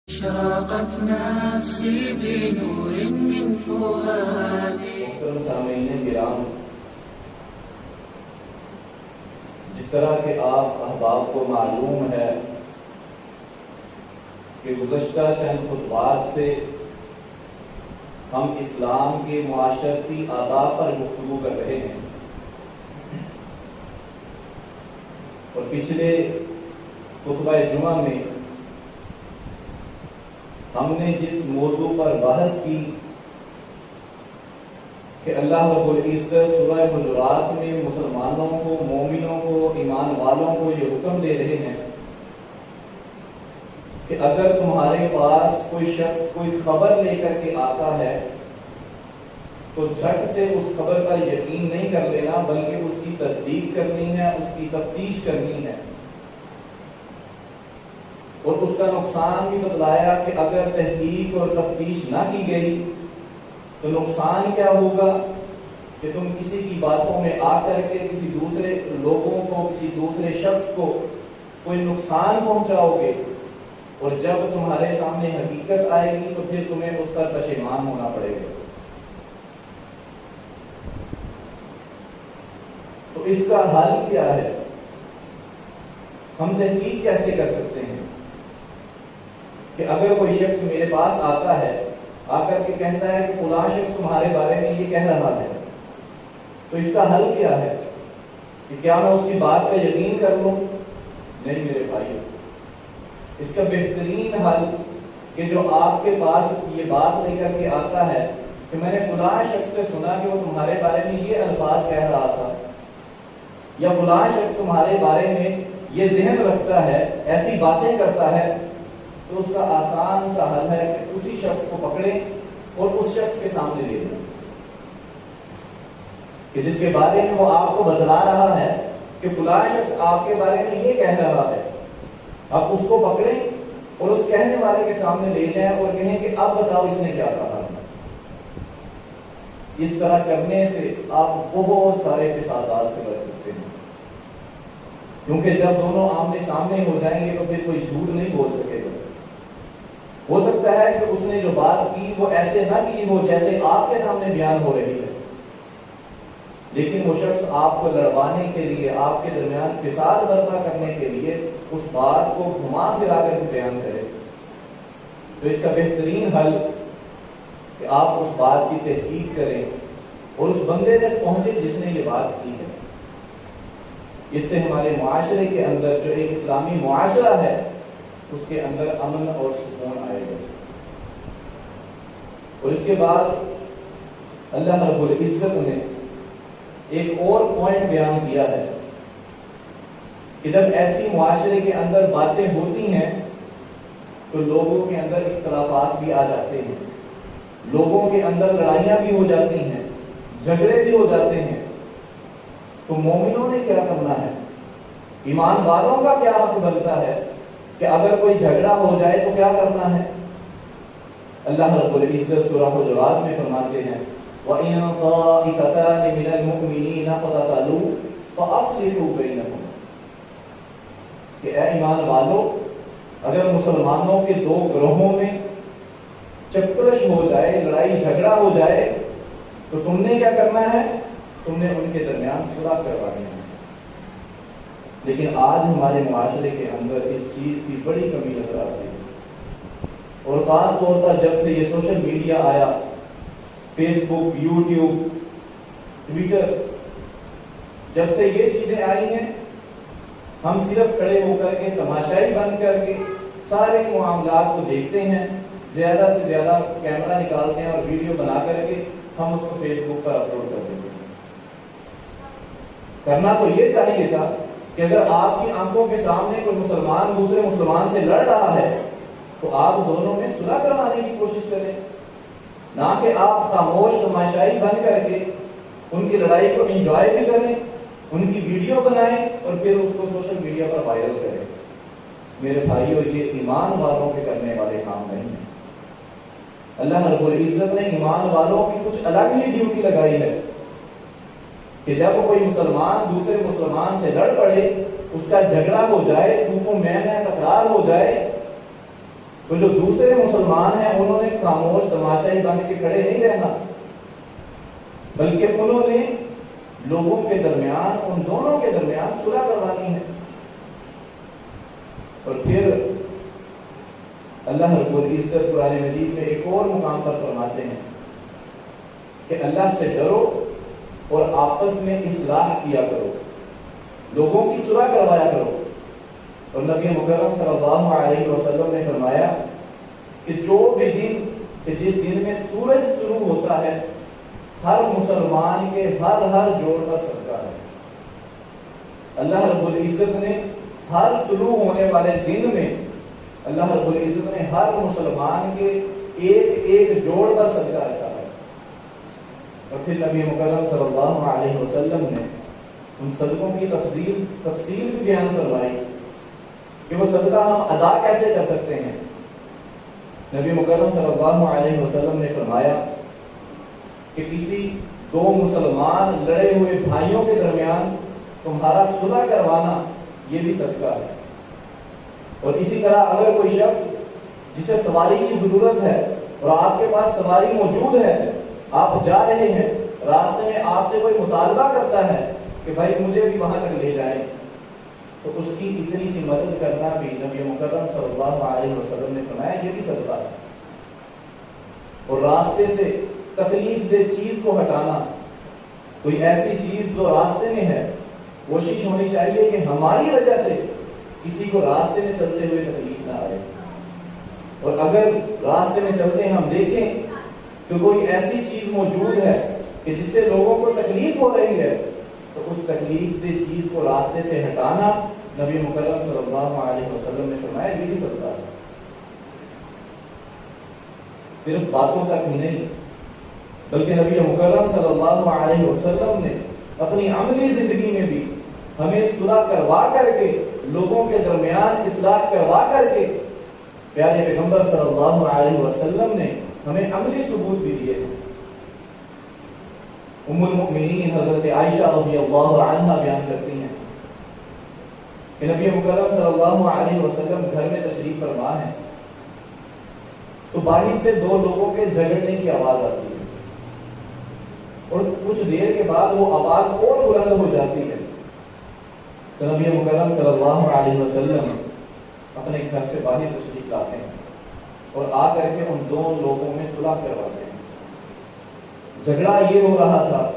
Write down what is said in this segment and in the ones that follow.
اشرقت نفسی بنور من فؤادی۔ محترم سامعین کرام، جس طرح کہ آپ احباب کو معلوم ہے کہ گزشتہ چند خطبات سے ہم اسلام کے معاشرتی آداب پر گفتگو کر رہے ہیں، اور پچھلے خطبہ جمعہ میں ہم نے جس موضوع پر بحث کی کہ اللہ رب العزت سورہ حجرات میں مسلمانوں کو، مومنوں کو، ایمان والوں کو یہ حکم دے رہے ہیں کہ اگر تمہارے پاس کوئی شخص کوئی خبر لے کر کے آتا ہے تو جھٹ سے اس خبر کا یقین نہیں کر لینا، بلکہ اس کی تصدیق کرنی ہے، اس کی تفتیش کرنی ہے۔ اور اس کا نقصان بھی بتلایا کہ اگر تحقیق اور تفتیش نہ کی گئی تو نقصان کیا ہوگا کہ تم کسی کی باتوں میں آ کر کے کسی دوسرے لوگوں کو، کسی دوسرے شخص کو کوئی نقصان پہنچاؤ گے، اور جب تمہارے سامنے حقیقت آئے گی تو پھر تمہیں اس پر پشیمان ہونا پڑے گا۔ تو اس کا حل کیا ہے؟ ہم تحقیق کیسے کر سکتے ہیں کہ اگر کوئی شخص میرے پاس آتا ہے، آ کر کے کہتا ہے کہ فلاں شخص تمہارے بارے میں یہ کہہ رہا ہے، تو اس کا حل کیا ہے؟ کہ کیا میں اس کی بات کا یقین کر لوں؟ نہیں میرے بھائیو، اس کا بہترین حل کہ جو آپ کے پاس یہ بات لے کر کے آتا ہے کہ میں نے فلاں شخص سے سنا کہ وہ تمہارے بارے میں یہ الفاظ کہہ رہا تھا، یا فلاں شخص تمہارے بارے میں یہ ذہن رکھتا ہے، ایسی باتیں کرتا ہے، تو اس کا آسان سا حل ہے کہ اسی شخص کو پکڑیں اور اس شخص کے سامنے لے جائیں کہ جس کے بارے میں وہ آپ کو بتلا رہا ہے کہ فلاں شخص آپ کے بارے میں یہ کہہ رہا ہے، آپ اس کو پکڑیں اور اس کہنے والے کے سامنے لے جائیں اور کہیں کہ اب بتاؤ اس نے کیا کہا۔ اس طرح کرنے سے آپ بہت سارے فسادات سے بچ سکتے ہیں، کیونکہ جب دونوں آمنے سامنے ہو جائیں گے تو پھر کوئی جھوٹ نہیں بول سکے گا۔ ہو سکتا ہے کہ اس نے جو بات کی وہ ایسے نہ کی ہو جیسے آپ کے سامنے بیان ہو رہی ہے، لیکن وہ شخص آپ کو لڑوانے کے لیے، آپ کے درمیان فساد برپا کرنے کے لیے اس بات کو گھما پھرا کر کے بیان کرے۔ تو اس کا بہترین حل کہ آپ اس بات کی تحقیق کریں اور اس بندے تک پہنچے جس نے یہ بات کی ہے۔ اس سے ہمارے معاشرے کے اندر جو ایک اسلامی معاشرہ ہے اس کے اندر امن اور سکون آئے گا۔ اور اس کے بعد اللہ رب العزت نے ایک اور پوائنٹ بیان کیا ہے کہ جب ایسی معاشرے کے اندر باتیں ہوتی ہیں تو لوگوں کے اندر اختلافات بھی آ جاتے ہیں، لوگوں کے اندر لڑائیاں بھی ہو جاتی ہیں، جھگڑے بھی ہو جاتے ہیں۔ تو مومنوں نے کیا کرنا ہے؟ ایمان والوں کا کیا حق بنتا ہے کہ اگر کوئی جھگڑا ہو جائے تو کیا کرنا ہے؟ اللہ رب العزت سورہ حجرات میں فرماتے ہیں وَإِن طَائِفَتَانِ مِنَ الْمُؤْمِنِينَ اقْتَتَلُوا فَأَصْلِحُوا بَيْنَهُمْ، کہ اے ایمان والو، اگر مسلمانوں کے دو گروہوں میں چکرش ہو جائے، لڑائی جھگڑا ہو جائے، تو تم نے کیا کرنا ہے؟ تم نے ان کے درمیان صلح کروانی ہے۔ لیکن آج ہمارے معاشرے کے اندر اس چیز کی بڑی کمی نظر آتی ہے، اور خاص طور پر جب سے یہ سوشل میڈیا آیا، فیس بک، یوٹیوب، ٹویٹر، جب سے یہ چیزیں آئی ہیں، ہم صرف کھڑے ہو کر کے تماشائی بن کر کے سارے معاملات کو دیکھتے ہیں، زیادہ سے زیادہ کیمرہ نکالتے ہیں اور ویڈیو بنا کر کے ہم اس کو فیس بک پر اپلوڈ کر دیتے ہیں۔ کرنا تو یہ چاہیے تھا کہ اگر آپ کی آنکھوں کے سامنے کوئی مسلمان دوسرے مسلمان سے لڑ رہا ہے تو آپ دونوں میں صلح کروانے کی کوشش کریں، نہ کہ آپ خاموش تماشائی بن کر کے ان کی لڑائی کو انجوائے بھی کریں، ان کی ویڈیو بنائیں اور پھر اس کو سوشل میڈیا پر وائرل کریں۔ میرے بھائیو، یہ ایمان والوں کے کرنے والے کام نہیں ہیں۔ اللہ رب العزت نے ایمان والوں کی کچھ الگ ہی ڈیوٹی لگائی ہے کہ جب کوئی مسلمان دوسرے مسلمان سے لڑ پڑے، اس کا جھگڑا ہو جائے، تو میں تکرار ہو جائے، تو جو دوسرے مسلمان ہیں انہوں نے خاموش تماشائی بن کے کھڑے نہیں رہنا، بلکہ انہوں نے لوگوں کے درمیان، ان دونوں کے درمیان صلح کروانی ہے۔ اور پھر اللہ رب العزت قرآن مجید میں ایک اور مقام پر فرماتے ہیں کہ اللہ سے ڈرو اور آپس میں اصلاح کیا کرو، لوگوں کی صلح کروایا کرو۔ اور نبی مکرم صلی اللہ علیہ وسلم نے فرمایا کہ جو بھی دن کہ جس دن میں سورج طلوع ہوتا ہے ہر مسلمان کے ہر جوڑ کا صدقہ ہے۔ اللہ رب العزت نے ہر طلوع ہونے والے دن میں اللہ رب العزت نے ہر مسلمان کے ایک جوڑ کا صدقہ رکھا ہے۔ اور پھر نبی مکرم صلی اللہ علیہ وسلم نے ان صدقوں کی تفصیل بھی بیان فرمائی کہ وہ صدقہ ہم ادا کیسے کر سکتے ہیں۔ نبی مکرم صلی اللہ علیہ وسلم نے فرمایا کہ کسی دو مسلمان لڑے ہوئے بھائیوں کے درمیان تمہارا صلح کروانا یہ بھی صدقہ ہے۔ اور اسی طرح اگر کوئی شخص جسے سواری کی ضرورت ہے اور آپ کے پاس سواری موجود ہے، آپ جا رہے ہیں، راستے میں آپ سے کوئی مطالبہ کرتا ہے کہ بھائی مجھے بھی وہاں تک لے جائیں، تو اس کی اتنی سی مدد کرنا بھی نبی مکرم صلی اللہ علیہ وسلم نے فرمایا یہ بھی صدقہ ہے۔ اور راستے سے تکلیف دہ چیز کو ہٹانا، کوئی ایسی چیز جو راستے میں ہے، کوشش ہونی چاہیے کہ ہماری وجہ سے کسی کو راستے میں چلتے ہوئے تکلیف نہ آئے۔ اور اگر راستے میں چلتے ہم دیکھیں کہ کوئی ایسی چیز موجود ہے کہ جس سے لوگوں کو تکلیف ہو رہی ہے، تو اس تکلیف دہ چیز کو راستے سے ہٹانا نبی مکرم صلی اللہ علیہ وسلم نے فرمایا یہ بھی صدقہ ہے۔ صرف باتوں تک ہی نہیں بلکہ نبی مکرم صلی اللہ علیہ وسلم نے اپنی عملی زندگی میں بھی ہمیں صلح کروا کر کے، لوگوں کے درمیان اصلاح کروا کر کے، پیارے پیغمبر صلی اللہ علیہ وسلم نے ہمیں عملی ثبوت بھی دیے ہیں۔ ام المؤمنین حضرت عائشہ رضی اللہ عنہا بیان کرتی ہیں کہ نبی مکرم صلی اللہ علیہ وسلم گھر میں تشریف فرما ہے تو باہر سے دو لوگوں کے جھگڑنے کی آواز آتی ہے، اور کچھ دیر کے بعد وہ آواز اور بلند ہو جاتی ہے۔ تو نبی مکرم صلی اللہ علیہ وسلم اپنے گھر سے باہر تشریف لاتے ہیں اور آ کر کے ان دو لوگوں میں صلح کرواتے ہیں۔ جھگڑا یہ ہو رہا تھا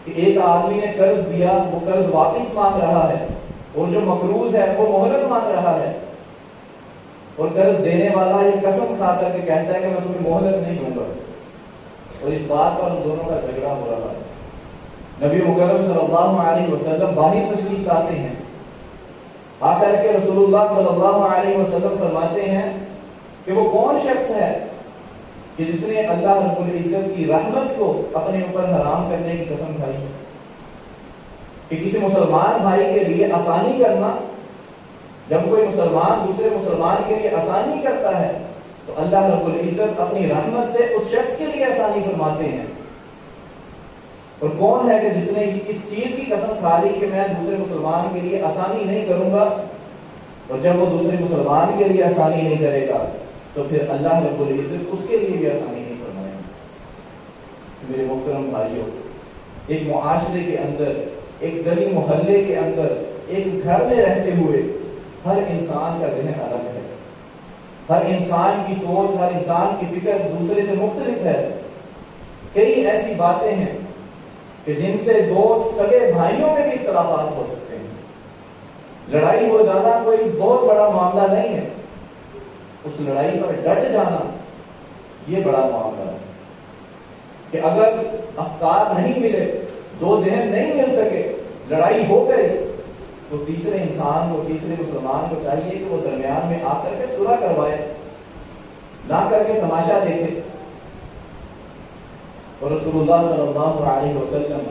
کہ ایک آدمی نے قرض دیا، وہ قرض واپس مانگ رہا ہے، اور جو مقروض ہے وہ مہلت مانگ رہا ہے، اور قرض دینے والا یہ قسم کھا کر کے کہتا ہے کہ میں تمہیں مہلت نہیں دوں گا، اور اس بات پر ان دونوں کا جھگڑا ہو رہا ہے۔ نبی مکرم صلی اللہ علیہ وسلم باہر تشریف لاتے ہیں، آ کر کے رسول اللہ صلی اللہ علیہ وسلم فرماتے ہیں کہ وہ کون شخص ہے کہ جس نے اللہ رب العزت کی رحمت کو اپنے اوپر حرام کرنے کی قسم کھائی ہے۔ کہ کسی مسلمان بھائی کے لیے آسانی کرنا، جب کوئی مسلمان دوسرے مسلمان کے لیے آسانی کرتا ہے تو اللہ رب العزت اپنی رحمت سے اس شخص کے لیے آسانی فرماتے ہیں۔ اور کون ہے کہ جس نے اس چیز کی قسم کھا لی کہ میں دوسرے مسلمان کے لیے آسانی نہیں کروں گا، اور جب وہ دوسرے مسلمان کے لیے آسانی نہیں کرے گا تو پھر اللہ رب العزت اس کے لیے بھی آسانی نہیں فرمائے گا۔ میرے محترم بھائیوں، ایک معاشرے کے اندر، ایک گلی محلے کے اندر، ایک گھر میں رہتے ہوئے ہر انسان کا ذہن الگ ہے، ہر انسان کی سوچ، ہر انسان کی فکر دوسرے سے مختلف ہے۔ کئی ایسی باتیں ہیں کہ جن سے دو سگے بھائیوں میں بھی اختلافات ہو سکتے ہیں۔ لڑائی ہو جانا کوئی بہت بڑا معاملہ نہیں ہے، اس لڑائی پر ڈٹ جانا یہ بڑا معاملہ ہے۔ کہ اگر افکار نہیں ملے، دو ذہن نہیں مل سکے، لڑائی ہو گئی، تو تیسرے انسان کو، تیسرے مسلمان کو چاہیے کہ وہ درمیان میں آ کر کے صلح کروائے، نہ کر کے تماشا دیکھے۔ اور رسول اللہ صلی اللہ علیہ وسلم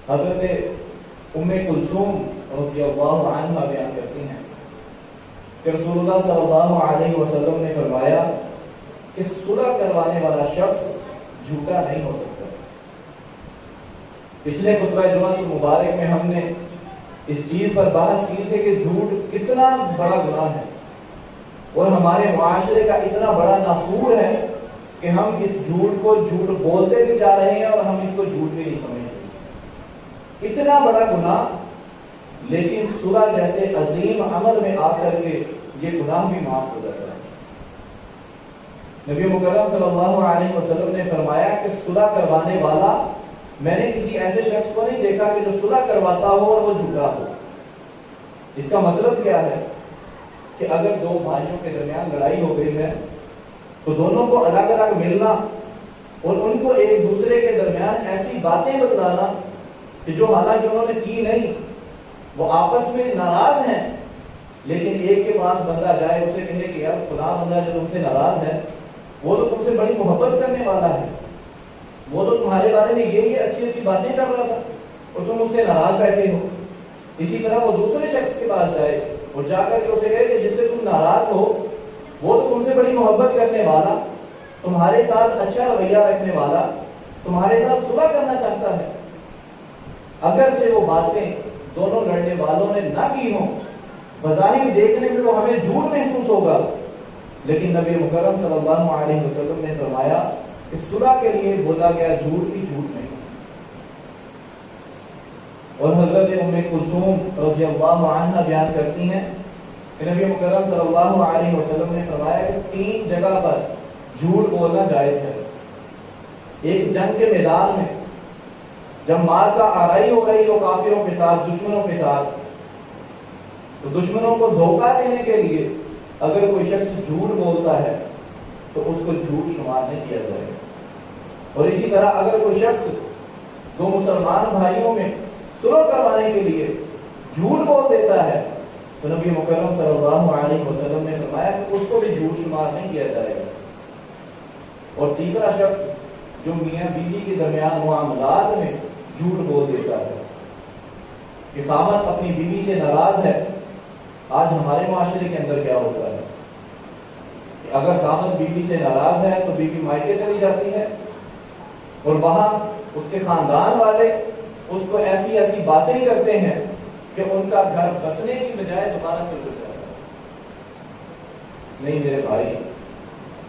حضرت ام کلثوم رضی اللہ عنہا بیان کرتی ہیں کہ رسول اللہ صلی اللہ علیہ وسلم نے فرمایا کہ صلح کروانے والا شخص جھوٹا نہیں ہو سکتا۔ پچھلے خطبہ جمعہ کی مبارک میں ہم نے اس چیز پر بحث کی تھی کہ جھوٹ کتنا بڑا گناہ ہے، اور ہمارے معاشرے کا اتنا بڑا ناسور ہے کہ ہم اس جھوٹ کو جھوٹ بولتے بھی جا رہے ہیں اور ہم اس کو جھوٹ بھی نہیں سمجھتے. اتنا بڑا گناہ، لیکن صلح جیسے عظیم عمل میں آ کر کے یہ گناہ بھی معاف ہو جاتا ہے. نبی مکرم صلی اللہ علیہ وسلم نے فرمایا کہ صلح کروانے والا، میں نے کسی ایسے شخص کو نہیں دیکھا کہ جو صلح کرواتا ہو اور وہ جھوٹا ہو. اس کا مطلب کیا ہے کہ اگر دو بھائیوں کے درمیان لڑائی ہو گئی ہے تو دونوں کو الگ الگ ملنا اور ان کو ایک دوسرے کے درمیان ایسی باتیں بتلانا کہ جو حالانکہ انہوں نے کی نہیں، وہ آپس میں ناراض ہیں، لیکن ایک کے پاس بندہ جائے اسے کہے کہ یار فلاں بندہ جو تم سے ناراض ہے وہ تو تم سے بڑی محبت کرنے والا ہے، وہ تو تمہارے بارے میں یہ اچھی اچھی باتیں کر رہا تھا اور تم اس سے ناراض بیٹھے ہو. اسی طرح وہ دوسرے شخص کے پاس جائے اور جا کر کے اسے کہے کہ جس سے تم ناراض ہو وہ تو تم سے بڑی محبت کرنے والا، تمہارے ساتھ اچھا رویہ رکھنے والا، تمہارے ساتھ صلح کرنا چاہتا ہے. اگرچہ وہ باتیں دونوں لڑنے والوں نے نہ کی ہوں، بظاہر دیکھنے میں تو ہمیں جھوٹ محسوس ہوگا، لیکن نبی مکرم صلی اللہ علیہ وسلم نے فرمایا کہ صلح کے لیے بولا گیا جھوٹ بھی جھوٹ نہیں. اور حضرت ام کلثوم رضی اللہ عنہا بیان کرتی ہیں کہ نبی مکرم صلی اللہ علیہ وسلم نے فرمایا کہ 3 جگہ پر جھوٹ بولنا جائز ہے. ایک جنگ کے میدان میں جب مار کا آرائی ہو رہی ہو کافروں کے ساتھ، دشمنوں کے ساتھ، تو دشمنوں کو دھوکہ دینے کے لیے اگر کوئی شخص جھوٹ بولتا ہے تو اس کو جھوٹ شمار نہیں کیا جائے گا. اور اسی طرح اگر کوئی شخص 2 مسلمان بھائیوں میں صلح کروانے کے لیے جھوٹ بول دیتا ہے تو نبی مکرم صلی اللہ علیہ وسلم نے فرمایا کہ اس کو بھی جھوٹ شمار نہیں کیا جائے گا. اور تیسرا شخص جو میاں بیوی کے درمیان معاملات میں جھوٹ بول دیتا ہے کہ خاوند اپنی بیوی سے ناراض ہے. آج ہمارے معاشرے کے اندر کیا ہوتا ہے کہ اگر خاوند بیوی سے ناراض ہے تو بیوی مائکے چلی جاتی ہے اور وہاں اس کے خاندان والے اس کو ایسی ایسی باتیں کرتے ہیں کہ ان کا گھر بسنے کی بجائے دوبارہ سے اٹھ جاتا ہے. نہیں میرے بھائی،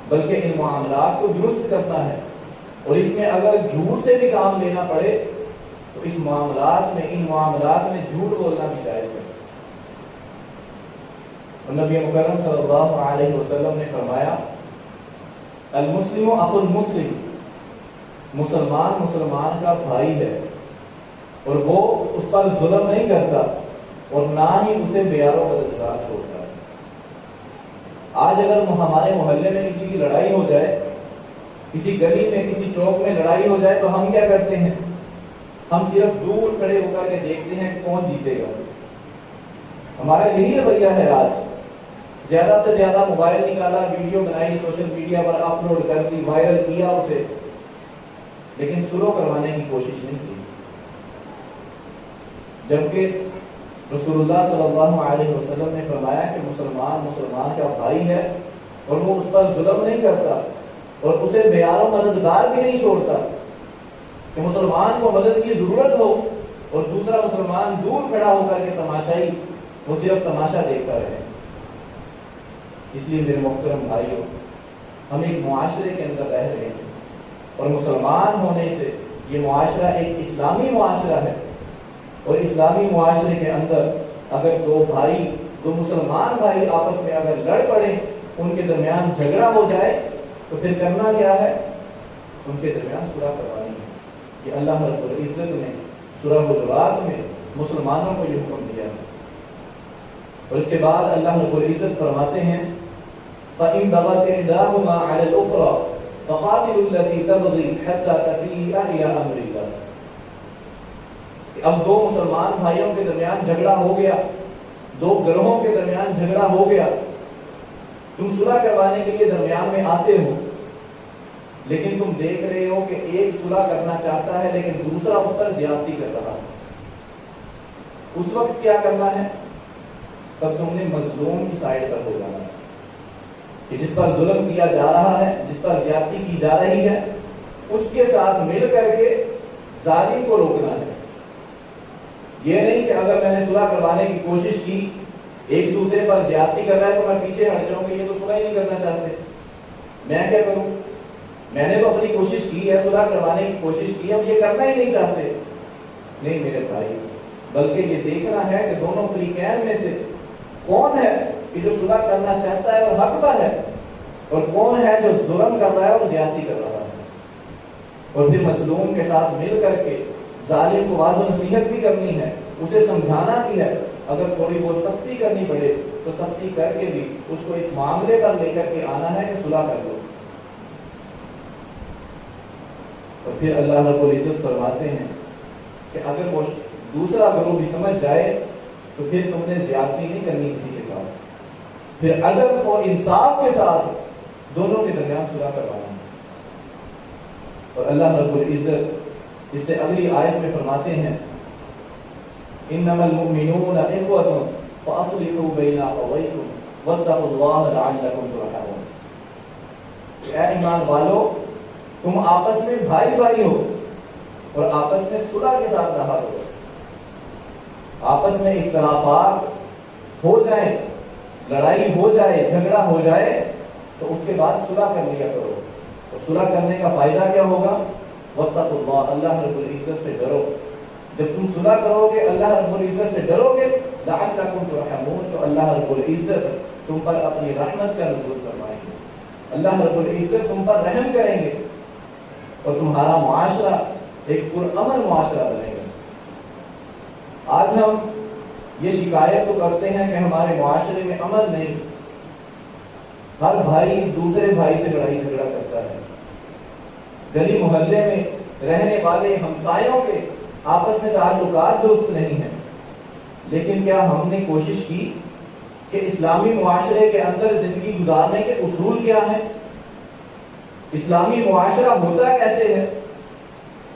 بلکہ ان معاملات کو درست کرنا ہے، اور اس میں اگر جھوٹ سے بھی کام لینا پڑے تو اس معاملات میں، ان معاملات میں جھوٹ بولنا بھی جائز ہے. اور نبی مکرم صلی اللہ علیہ وسلم نے فرمایا المسلم اخو المسلم، مسلمان مسلمان کا بھائی ہے اور وہ اس پر ظلم نہیں کرتا اور نہ ہی اسے بیار و مددگار چھوڑتا ہے. آج اگر ہمارے محلے میں کسی کی لڑائی ہو جائے، کسی گلی میں کسی چوک میں لڑائی ہو جائے تو ہم کیا کرتے ہیں؟ ہم صرف دور کھڑے ہو کر کے دیکھتے ہیں کہ کون جیتے گا. ہمارا یہی رویہ ہے. آج زیادہ سے زیادہ موبائل نکالا، ویڈیو بنائی، سوشل میڈیا پر اپلوڈ کر دی، وائرل کیا اسے، لیکن صلح کروانے کی کوشش نہیں کی. جبکہ رسول اللہ صلی اللہ علیہ وسلم نے فرمایا کہ مسلمان مسلمان کا بھائی ہے اور وہ اس پر ظلم نہیں کرتا اور اسے بیار و مددگار بھی نہیں چھوڑتا کہ مسلمان کو مدد کی ضرورت ہو اور دوسرا مسلمان دور کھڑا ہو کر کے تماشائی وہ صرف تماشا دیکھتا رہے. اس لیے میرے محترم بھائیوں، ہم ایک معاشرے کے اندر رہ رہے ہیں اور مسلمان ہونے سے یہ معاشرہ ایک اسلامی معاشرہ ہے، اور اسلامی معاشرے کے اندر اگر 2 بھائی، 2 مسلمان بھائی آپس میں اگر لڑ پڑے، ان کے درمیان جھگڑا ہو جائے تو پھر کرنا کیا ہے؟ ان کے درمیان صلح کروانی ہے. کہ اللہ رب العزت نے سورہ حجرات میں مسلمانوں کو یہ حکم دیا ہے. اور اس کے بعد اللہ رب العزت فرماتے ہیں فَإِن بَغَتْ إِحْدَاهُمَا عَلَى الْأُخْرَى فَقَاتِلُوا الَّتِي تَبْغِي حَتَّى تَفِيءَ إِلَى أَمْرِ اللَّهِ. اب 2 مسلمان بھائیوں کے درمیان جھگڑا ہو گیا، 2 گروہوں کے درمیان جھگڑا ہو گیا، تم صلح کروانے کے لیے درمیان میں آتے ہو، لیکن تم دیکھ رہے ہو کہ ایک صلح کرنا چاہتا ہے لیکن دوسرا اس پر زیادتی کر رہا ہے. اس وقت کیا کرنا ہے؟ تب تم نے مظلوم کی سائڈ پر ہو جانا ہے کہ جس پر ظلم کیا جا رہا ہے، جس پر زیادتی کی جا رہی ہے، اس کے ساتھ مل کر کے ظالم کو روکنا ہے. یہ نہیں کہ اگر میں نے صلح کروانے کی کوشش کی ایک دوسرے پر زیادتی کر رہا ہے تو میں پیچھے ہٹ جاؤں کہ یہ تو صلح ہی نہیں کرنا چاہتے، میں کیا کروں؟ میں نے تو اپنی کوشش کی ہے، صلح کروانے کی کوشش کی، اب یہ کرنا ہی نہیں چاہتے۔ نہیں میرے بھائی، بلکہ یہ دیکھنا ہے کہ دونوں فریقین میں سے کون ہے کہ جو صلح کرنا چاہتا ہے اور حق پر ہے، اور کون ہے جو ظلم کر رہا ہے اور زیادتی کر رہا ہے۔ اور پھر مظلوم کے ساتھ مل کر کے ظالم کو واضح نصیحت بھی کرنی ہے، اسے سمجھانا بھی ہے، اگر تھوڑی بہت سختی کرنی پڑے تو سختی کر کے بھی اس کو اس معاملے پر لے کر کے آنا ہے کہ صلح کر لو۔ اور پھر اللہ رب العزت فرماتے ہیں کہ اگر وہ دوسرا گروہ بھی سمجھ جائے تو پھر تم نے زیادتی نہیں کرنی کسی کے ساتھ، پھر اگر وہ انصاف کے ساتھ دونوں کے درمیان صلح کروانا ہے۔ اور اللہ رب العزت اس سے اگلی آیت میں فرماتے ہیں انما المؤمنون اخوة فاصلحوا بین اخویکم واتقوا اللہ لعلکم ترحمون، اے ایمان والو تم آپس میں بھائی بھائی ہو اور آپس میں صلح کے ساتھ رہا کرو۔ آپس میں اختلافات ہو جائیں، لڑائی ہو جائے، جھگڑا ہو جائے تو اس کے بعد صلح کر لیا کرو۔ اور صلح کرنے کا فائدہ کیا ہوگا؟ واتقوا اللہ، اللہ رب العزت سے ڈرو۔ جب تم صلح کرو گے، اللہ رب العزت سے ڈرو گے، لعلکم ترحمون، تو اللہ رب العزت تم پر اپنی رحمت کا نزول فرمائیں گے، اللہ رب العزت تم پر رحم کریں گے اور تمہارا معاشرہ ایک پرامن معاشرہ بنے گا۔ آج ہم یہ شکایت تو کرتے ہیں کہ ہمارے معاشرے میں امن نہیں، ہر بھائی دوسرے بھائی سے لڑائی جھگڑا کرتا ہے، گلی محلے میں رہنے والے ہمسایوں کے آپس میں تعلقات درست نہیں ہیں۔ لیکن کیا ہم نے کوشش کی کہ اسلامی معاشرے کے اندر زندگی گزارنے کے اصول کیا ہیں؟ اسلامی معاشرہ ہوتا کیسے ہے؟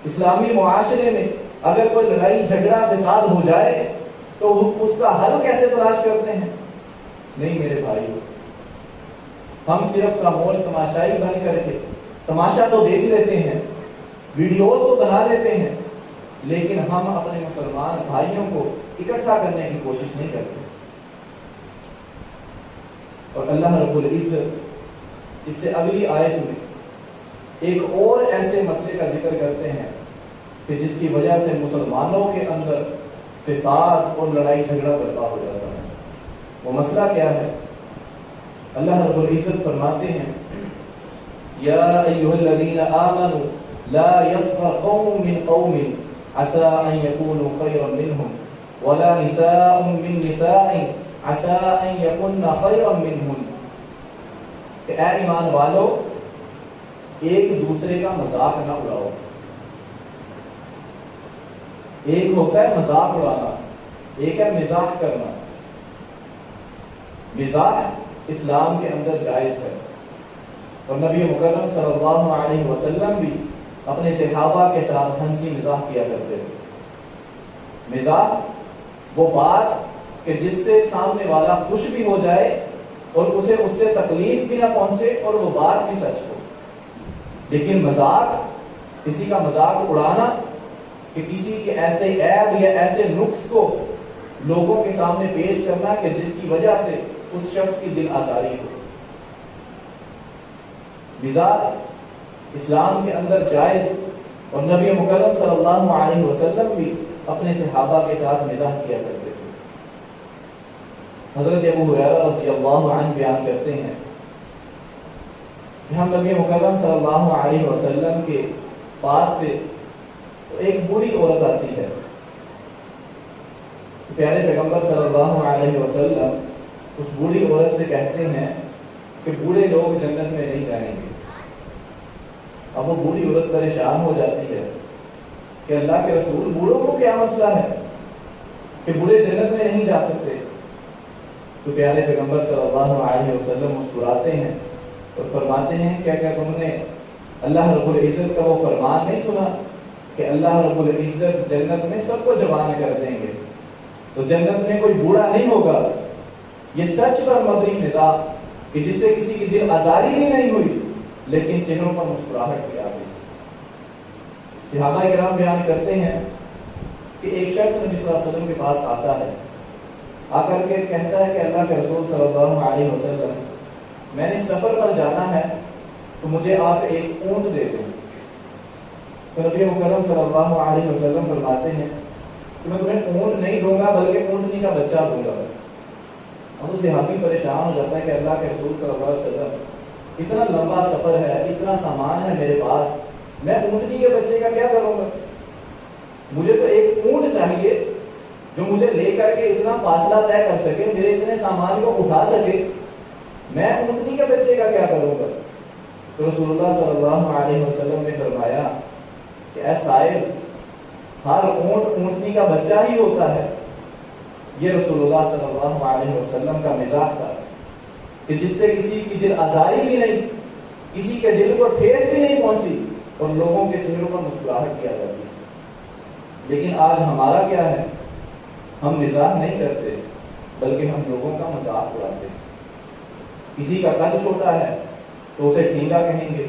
اسلامی معاشرے میں اگر کوئی لڑائی جھگڑا فساد ہو جائے تو اس کا حل کیسے تلاش کرتے ہیں؟ نہیں میرے بھائی، ہم صرف خاموش تماشائی بن کر کے تماشا تو دیکھ لیتے ہیں، ویڈیوز تو بنا لیتے ہیں، لیکن ہم اپنے مسلمان بھائیوں کو اکٹھا کرنے کی کوشش نہیں کرتے۔ اور اللہ رب العزت اس سے اگلی آیت میں ایک اور ایسے مسئلے کا ذکر کرتے ہیں کہ جس کی وجہ سے مسلمانوں کے اندر فساد اور لڑائی جھگڑا برپا ہو جاتا ہے۔ وہ مسئلہ کیا ہے؟ اللہ رب العزت فرماتے ہیں یا ایھا الذین آمنوا لا یسخر قوم من قوم عسى ان يكونوا خيرا منهم ولا نساء من نساء عسى ان يكن خيرا منهن، کہ اے ایمان والو ایک دوسرے کا مذاق نہ اڑاؤ۔ ایک ہوتا ہے مذاق اڑانا، ایک ہے مزاح کرنا۔ مزاح اسلام کے اندر جائز ہے، اور نبی مکرم صلی اللہ علیہ وسلم بھی اپنے صحابہ کے ساتھ ہنسی مزاح کیا کرتے تھے۔ مزاح وہ بات کہ جس سے سامنے والا خوش بھی ہو جائے اور اسے اس سے تکلیف بھی نہ پہنچے اور وہ بات بھی سچ ہو۔ لیکن مذاق، کسی کا مذاق اڑانا، کہ کسی کے ایسے عیب یا ایسے نقص کو لوگوں کے سامنے پیش کرنا کہ جس کی وجہ سے اس شخص کی دل آزاری ہو۔ مزاح اسلام کے اندر جائز، اور نبی مکرم صلی اللہ علیہ وسلم بھی اپنے صحابہ کے ساتھ مزاح کیا کرتے تھے۔ حضرت ابو ہریرہ رضی اللہ عنہ بیان کرتے ہیں کہ ہم نبی مکرم صلی اللہ علیہ وسلم کے پاس تھے تو ایک بوڑھی عورت آتی ہے۔ پیارے پیغمبر صلی اللہ علیہ وسلم اس بوڑھی عورت سے کہتے ہیں کہ بوڑھے لوگ جنت میں نہیں جائیں گے۔ اب وہ بوڑھی عورت پریشان ہو جاتی ہے کہ اللہ کے رسول، بوڑھوں کو کیا مسئلہ ہے کہ بوڑھے جنت میں نہیں جا سکتے؟ تو پیارے پیغمبر صلی اللہ علیہ وسلم مسکراتے ہیں اور فرماتے ہیں کیا تم نے اللہ رب العزت کا وہ فرمان نہیں سنا کہ اللہ رب العزت جنت میں سب کو جوان کر دیں گے؟ تو جنت میں کوئی بوڑھا نہیں ہوگا۔ یہ سچ پر مبنی مزاح کہ جس سے کسی کی دل آزاری بھی نہیں ہوئی لیکن چہروں پر مسکراہٹ بھی آ گئی۔ صحابہ کرام بیان کرتے ہیں کہ ایک شخص نبی صلی اللہ علیہ وسلم کے پاس آتا ہے، آ کر کے کہتا ہے کہ اللہ کے رسول صلی اللہ علیہ وسلم میں نے سفر پر جانا ہے تو مجھے آپ ایک اونٹ دے دیں. تو نبی مکرم صلی اللہ علیہ وسلم فرماتے ہیں کہ میں تمہیں اونٹ نہیں دوں گا بلکہ اونٹنی کا بچہ دوں گا. اب صحابی پریشان ہو جاتا ہے کہ اللہ کے رسول صلی اللہ علیہ وسلم اتنا لمبا سفر ہے, اتنا سامان ہے میرے پاس, میں اونٹنی کے بچے کا کیا کروں گا؟ مجھے تو ایک اونٹ چاہیے جو مجھے لے کر کے اتنا فاصلہ طے کر سکے, میرے اتنے سامان کو اٹھا سکے. میں اونٹنی کے بچے کا کیا کروں گا؟ تو رسول اللہ صلی اللہ علیہ وسلم نے فرمایا کہ اے سائل, ہر اونٹ اونٹنی کا بچہ ہی ہوتا ہے. یہ رسول اللہ صلی اللہ علیہ وسلم کا مزاج تھا کہ جس سے کسی کی دل آزاری بھی نہیں, کسی کے دل کو ٹھیس بھی نہیں پہنچی اور لوگوں کے چہروں پر مسکراہٹ کیا جاتی. لیکن آج ہمارا کیا ہے؟ ہم مزاح نہیں کرتے بلکہ ہم لوگوں کا مذاق اڑاتے ہیں. کسی کا قد چھوٹا ہے تو اسے ٹھینگا کہیں گے,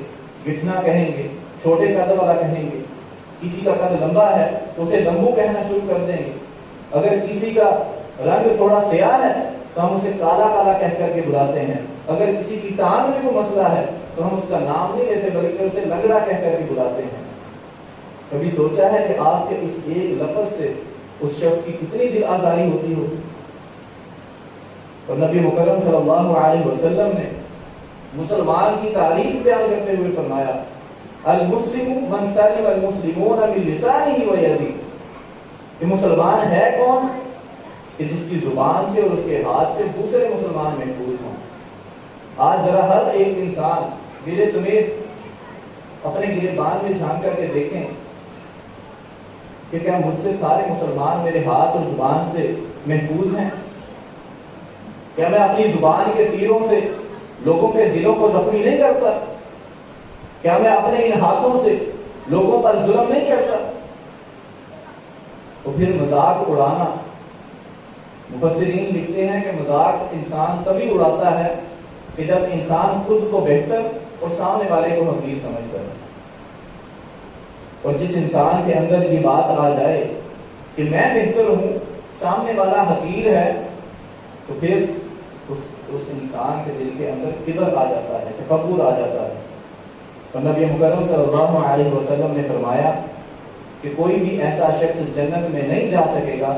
گٹھنا کہیں گے, چھوٹے قد والا کہیں گے. کسی کا قد لمبا ہے تو اسے لمبو کہنا شروع کر دیں گے. اگر کسی کا رنگ تھوڑا سیاہ ہے تو ہم اسے کالا کالا کہہ کر کے بلاتے ہیں. اگر کسی کی ٹانگ میں کوئی مسئلہ ہے تو ہم اس کا نام نہیں لیتے بلکہ اسے لنگڑا کہہ کر کے بلاتے ہیں. کبھی سوچا ہے کہ آپ کے اس ایک لفظ سے اس شخص کی کتنی دل آزاری ہوتی ہوگی؟ اور نبی مکرم صلی اللہ علیہ وسلم نے مسلمان کی تعریف بیان کرتے ہوئے فرمایا المسلم من سلم المسلمون من لسانه ويده. کہ مسلمان ہے کون؟ کہ جس کی زبان سے اور اس کے ہاتھ سے دوسرے مسلمان محفوظ ہوں. آج ذرا ہر ایک انسان میرے سمیت اپنے گریبان میں جھانک کر کے دیکھیں کہ کیا مجھ سے سارے مسلمان میرے ہاتھ اور زبان سے محفوظ ہیں؟ کیا میں اپنی زبان کے تیروں سے لوگوں کے دلوں کو زخمی نہیں کرتا؟ کیا میں اپنے ان ہاتھوں سے لوگوں پر ظلم نہیں کرتا؟ تو پھر مذاق اڑانا, مفسرین لکھتے ہیں کہ مذاق انسان تبھی اڑاتا ہے کہ جب انسان خود کو بہتر اور سامنے والے کو حقیر سمجھتا ہے. اور جس انسان کے اندر یہ بات آ جائے کہ میں بہتر ہوں, سامنے والا حقیر ہے, تو پھر اس انسان کے دل کے اندر کبر آ جاتا ہے, تکبر آ جاتا ہے. اور نبی مکرم صلی اللہ علیہ وسلم نے فرمایا کہ کوئی بھی ایسا شخص جنت میں نہیں جا سکے گا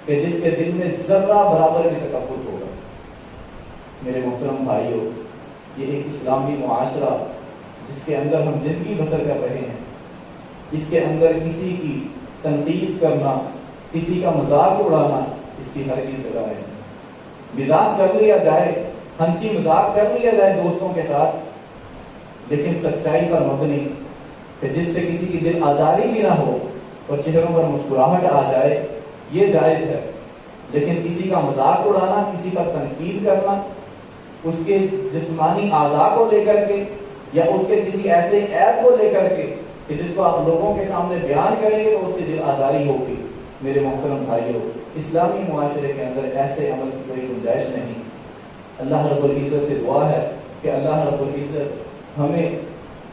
کہ جس کے دل میں ذرہ برابر بھی تکبر ہوگا. میرے محترم بھائیوں, یہ ایک اسلامی معاشرہ جس کے اندر ہم زندگی بسر کر رہے ہیں, اس کے اندر کسی کی تنقید کرنا, کسی کا مذاق اڑانا اس کی ہرگز جگہ ہے. مذاق کر لیا جائے, ہنسی مذاق کر لیا جائے دوستوں کے ساتھ, لیکن سچائی پر مبنی کہ جس سے کسی کی دل آزاری بھی نہ ہو اور چہروں پر مسکراہٹ آ جائے, یہ جائز ہے. لیکن کسی کا مذاق اڑانا, کسی پر تنقید کرنا, اس کے جسمانی اعضاء کو لے کر کے یا اس کے کسی ایسے عیب کو لے کر کے کہ جس کو آپ لوگوں کے سامنے بیان کریں گے تو اس کی دل آزاری ہوگی. میرے محترم بھائیوں, اسلامی معاشرے کے اندر ایسے عمل کی کوئی گنجائش نہیں. اللہ رب العزت سے دعا ہے کہ اللہ رب العزت ہمیں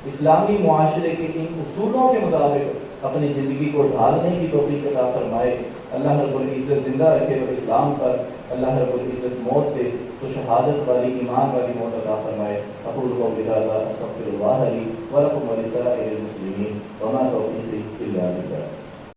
اسلامی معاشرے کے ان اصولوں کے مطابق اپنی زندگی کو ڈھالنے کی توفیق عطا فرمائے. اللہ رب العزت زندہ رکھے تو اسلام پر, اللہ رب العزت موت دے تو شہادت والی, ایمان والی موت عطا فرمائے. اقول قولی ھذا استغفر اللہ لی ولکم ولسائر المسلمین وما توفیقی الا باللہ.